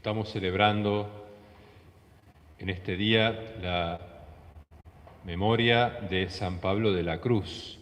Estamos celebrando en este día la memoria de San Pablo de la Cruz.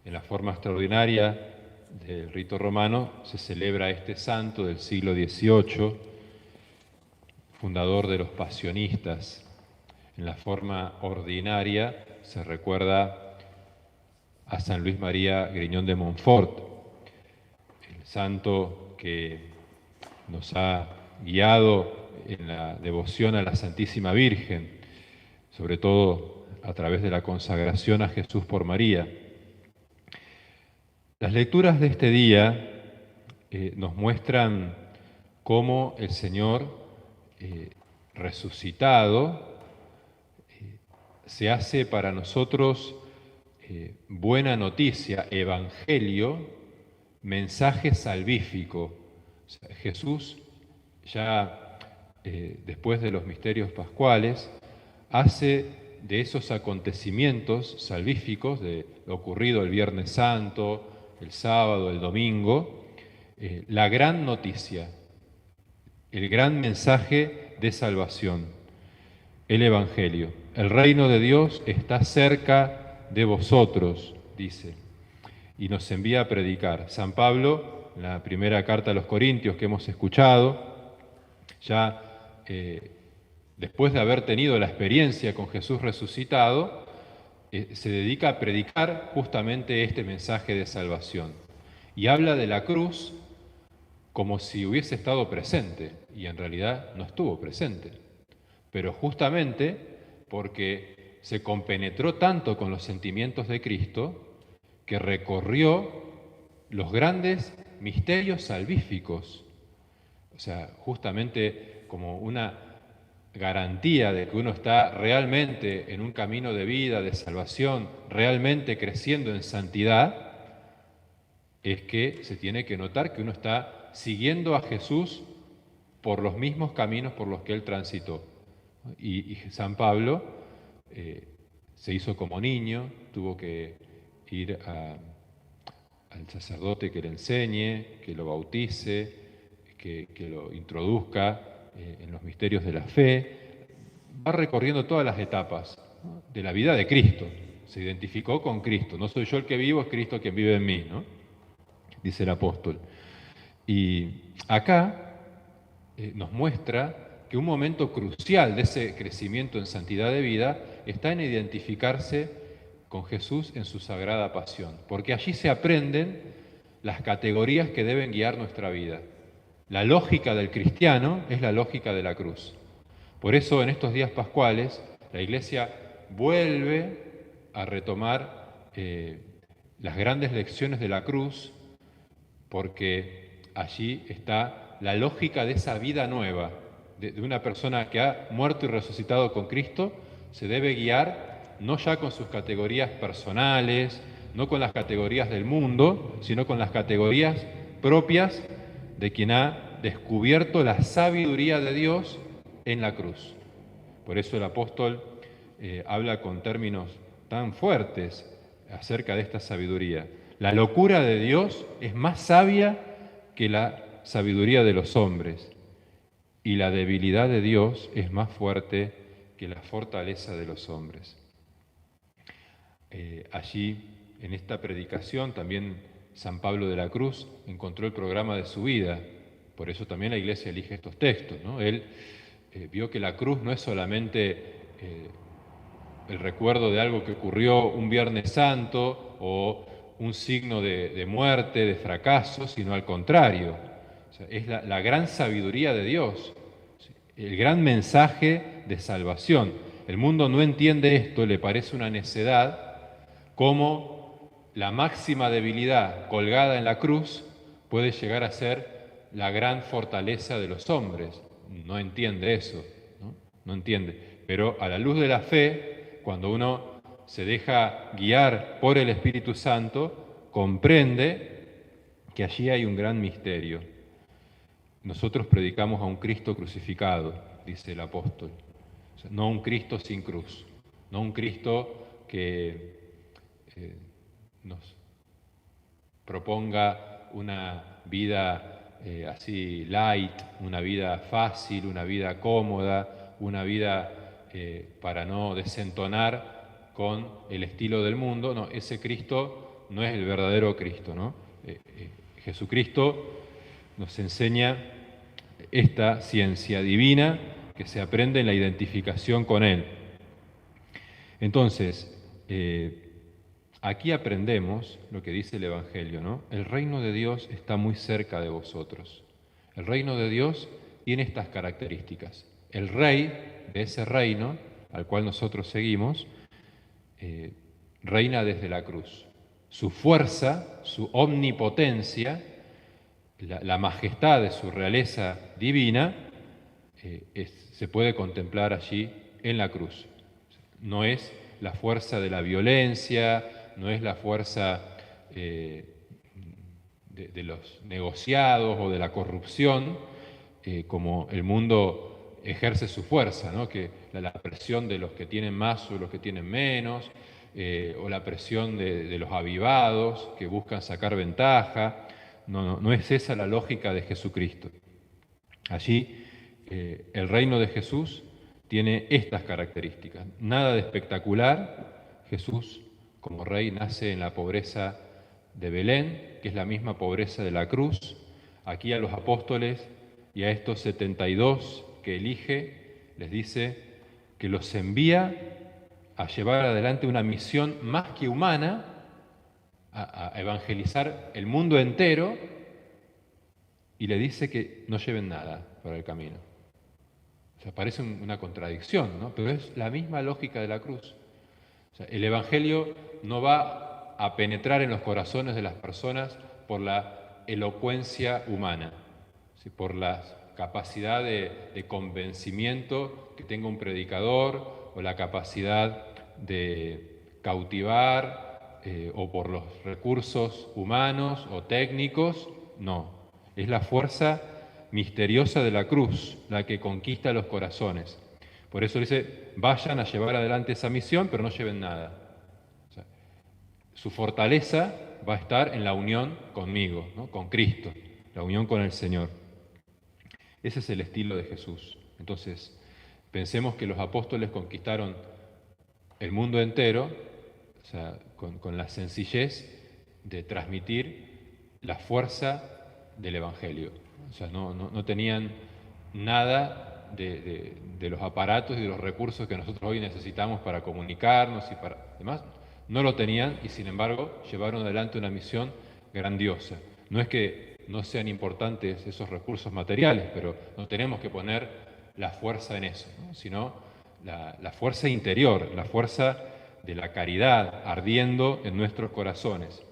En la forma extraordinaria del rito romano se celebra este santo del siglo XVIII, fundador de los pasionistas. En la forma ordinaria se recuerda a San Luis María Griñón de Montfort, el santo que nos ha guiado en la devoción a la Santísima Virgen, sobre todo a través de la consagración a Jesús por María. Las lecturas de este día nos muestran cómo el Señor resucitado se hace para nosotros buena noticia, evangelio, mensaje salvífico. O sea, Jesús ya después de los misterios pascuales hace de esos acontecimientos salvíficos, de lo ocurrido el Viernes Santo, el sábado, el domingo, la gran noticia, el gran mensaje de salvación, el Evangelio. El reino de Dios está cerca de vosotros, dice, y nos envía a predicar. San Pablo, en la primera carta a los Corintios que hemos escuchado, ya después de haber tenido la experiencia con Jesús resucitado, se dedica a predicar justamente este mensaje de salvación. Y habla de la cruz como si hubiese estado presente, y en realidad no estuvo presente. Pero justamente porque se compenetró tanto con los sentimientos de Cristo, que recorrió los grandes misterios salvíficos. O sea, justamente como una garantía de que uno está realmente en un camino de vida, de salvación, realmente creciendo en santidad, es que se tiene que notar que uno está siguiendo a Jesús por los mismos caminos por los que Él transitó. Y San Pablo se hizo como niño, tuvo que ir al sacerdote que le enseñe, que lo bautice, que lo introduzca en los misterios de la fe. Va recorriendo todas las etapas, ¿no?, de la vida de Cristo. Se identificó con Cristo. No soy yo el que vivo, es Cristo quien vive en mí, ¿no?, dice el apóstol. Y acá nos muestra que un momento crucial de ese crecimiento en santidad de vida está en identificarse con Jesús en su sagrada pasión, porque allí se aprenden las categorías que deben guiar nuestra vida. La lógica del cristiano es la lógica de la cruz. Por eso en estos días pascuales la Iglesia vuelve a retomar las grandes lecciones de la cruz, porque allí está la lógica de esa vida nueva, de una persona que ha muerto y resucitado con Cristo. Se debe guiar no ya con sus categorías personales, no con las categorías del mundo, sino con las categorías propias de quien ha descubierto la sabiduría de Dios en la cruz. Por eso el apóstol habla con términos tan fuertes acerca de esta sabiduría. La locura de Dios es más sabia que la sabiduría de los hombres, y la debilidad de Dios es más fuerte que la fortaleza de los hombres. Allí, en esta predicación, también San Pablo de la Cruz encontró el programa de su vida. Por eso también la Iglesia elige estos textos, ¿no? Él vio que la cruz no es solamente el recuerdo de algo que ocurrió un Viernes Santo o un signo de muerte, de fracaso, sino al contrario. O sea, es la gran sabiduría de Dios, el gran mensaje de salvación. El mundo no entiende esto, le parece una necedad, como la máxima debilidad colgada en la cruz puede llegar a ser la gran fortaleza de los hombres. No entiende eso, ¿no? No entiende. Pero a la luz de la fe, cuando uno se deja guiar por el Espíritu Santo, comprende que allí hay un gran misterio. Nosotros predicamos a un Cristo crucificado, dice el apóstol. O sea, no un Cristo sin cruz, no un Cristo que nos proponga una vida así light, una vida fácil, una vida cómoda, una vida para no desentonar con el estilo del mundo. No, ese Cristo no es el verdadero Cristo, ¿no? Jesucristo nos enseña esta ciencia divina que se aprende en la identificación con Él. Entonces, aquí aprendemos lo que dice el Evangelio, ¿no? El reino de Dios está muy cerca de vosotros. El reino de Dios tiene estas características. El rey de ese reino al cual nosotros seguimos reina desde la cruz. Su fuerza, su omnipotencia, la majestad de su realeza divina se puede contemplar allí en la cruz. No es la fuerza de la violencia, no es la fuerza de los negociados o de la corrupción, como el mundo ejerce su fuerza, ¿no? Que la presión de los que tienen más o los que tienen menos, o la presión de los avivados que buscan sacar ventaja. No es esa la lógica de Jesucristo. Allí el reino de Jesús tiene estas características. Nada de espectacular. Jesús, como rey, nace en la pobreza de Belén, que es la misma pobreza de la cruz. Aquí a los apóstoles y a estos 72 que elige, les dice que los envía a llevar adelante una misión más que humana, a evangelizar el mundo entero, y le dice que no lleven nada para el camino. O sea, parece una contradicción, ¿no? Pero es la misma lógica de la cruz. O sea, el Evangelio no va a penetrar en los corazones de las personas por la elocuencia humana, ¿sí? Por la capacidad de convencimiento que tenga un predicador, o la capacidad de cautivar, o por los recursos humanos o técnicos. No, es la fuerza misteriosa de la cruz la que conquista los corazones. Por eso dice, vayan a llevar adelante esa misión, pero no lleven nada. O sea, su fortaleza va a estar en la unión conmigo, ¿no? Con Cristo, la unión con el Señor. Ese es el estilo de Jesús. Entonces, pensemos que los apóstoles conquistaron el mundo entero, o sea, con la sencillez de transmitir la fuerza del Evangelio. O sea, no tenían nada de los aparatos y de los recursos que nosotros hoy necesitamos para comunicarnos y para demás. No lo tenían y sin embargo llevaron adelante una misión grandiosa. No es que no sean importantes esos recursos materiales, pero no tenemos que poner la fuerza en eso, ¿no? Sino la fuerza interior, la fuerza de la caridad ardiendo en nuestros corazones.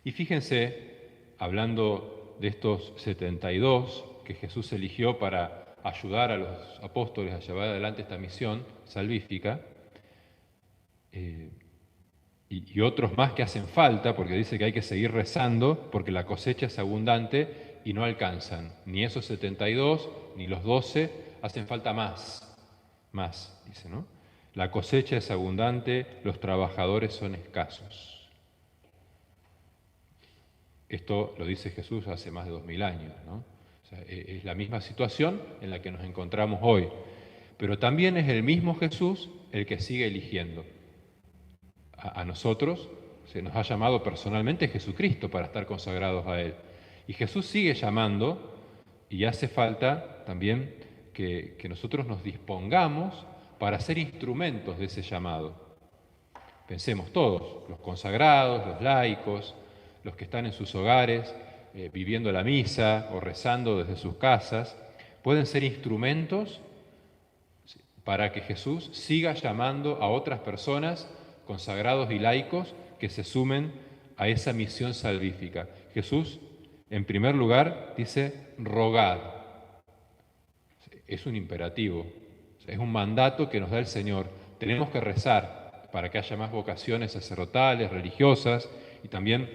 Y fíjense, hablando de estos 72 que Jesús eligió para ayudar a los apóstoles a llevar adelante esta misión salvífica, y otros más que hacen falta, porque dice que hay que seguir rezando, porque la cosecha es abundante y no alcanzan. Ni esos 72, ni los 12, hacen falta más, dice, ¿no? La cosecha es abundante, los trabajadores son escasos. Esto lo dice Jesús hace más de 2000 años, ¿no? O sea, es la misma situación en la que nos encontramos hoy. Pero también es el mismo Jesús el que sigue eligiendo. A nosotros se nos ha llamado personalmente Jesucristo para estar consagrados a Él. Y Jesús sigue llamando, y hace falta también que nosotros nos dispongamos para ser instrumentos de ese llamado. Pensemos todos, los consagrados, los laicos, los que están en sus hogares, viviendo la misa o rezando desde sus casas, pueden ser instrumentos para que Jesús siga llamando a otras personas, consagrados y laicos, que se sumen a esa misión salvífica. Jesús, en primer lugar, dice, rogad. Es un imperativo, es un mandato que nos da el Señor. Tenemos que rezar para que haya más vocaciones sacerdotales, religiosas y también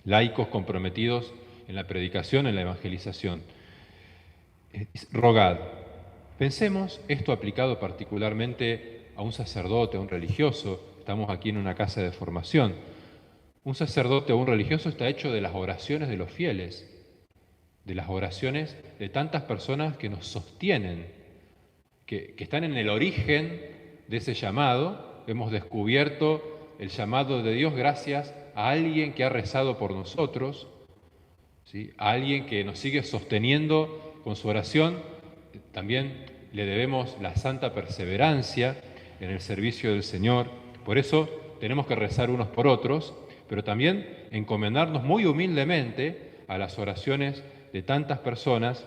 laicos comprometidos en la predicación, en la evangelización. Rogad. Pensemos esto aplicado particularmente a un sacerdote, a un religioso. Estamos aquí en una casa de formación. Un sacerdote o un religioso está hecho de las oraciones de los fieles. de las oraciones de tantas personas que nos sostienen, que están en el origen de ese llamado. Hemos descubierto el llamado de Dios gracias a alguien que ha rezado por nosotros, ¿sí? A alguien que nos sigue sosteniendo con su oración. También le debemos la santa perseverancia en el servicio del Señor. Por eso tenemos que rezar unos por otros, pero también encomendarnos muy humildemente a las oraciones de tantas personas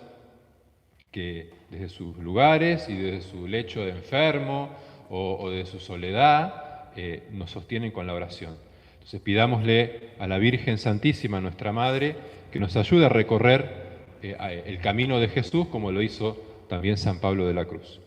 que desde sus lugares y desde su lecho de enfermo o de su soledad nos sostienen con la oración. Entonces pidámosle a la Virgen Santísima, nuestra Madre, que nos ayude a recorrer el camino de Jesús como lo hizo también San Pablo de la Cruz.